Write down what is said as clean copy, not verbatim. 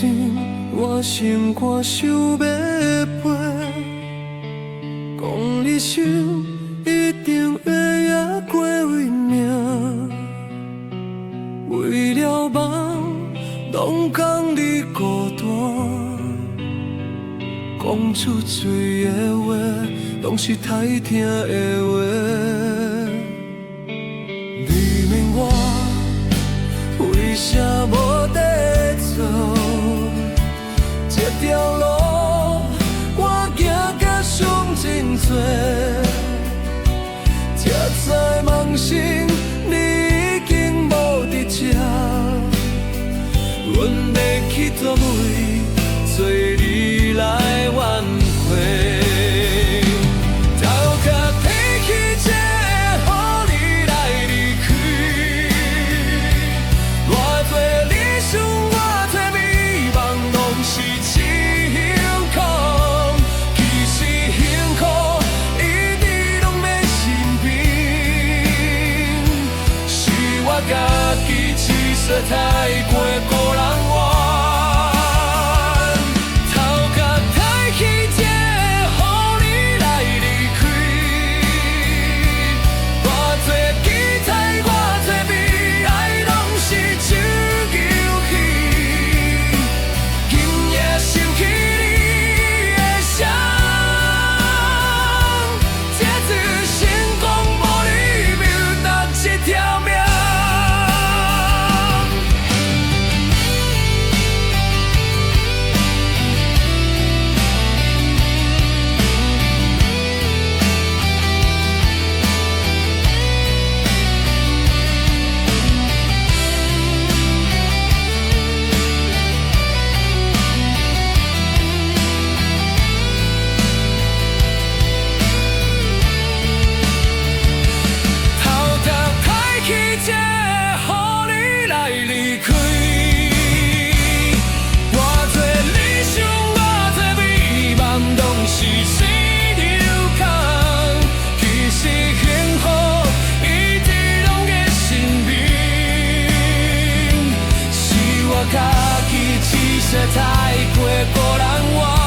心，我心肝想要飞。讲你想，一定会也过为命。为了梦，拢讲你孤单。讲出嘴的话，拢是太疼的话。你问我为啥无在做？这条路我行甲伤真多，才知梦醒你已经无伫这。阮要去倒位，做你来挽回。太过个人怨，头壳太起这予你来离开，偌多期待，偌多悲哀，拢是一场戏。今夜想起你的伤，这次成功无你留搭一条命。家己痴说太过个人怨。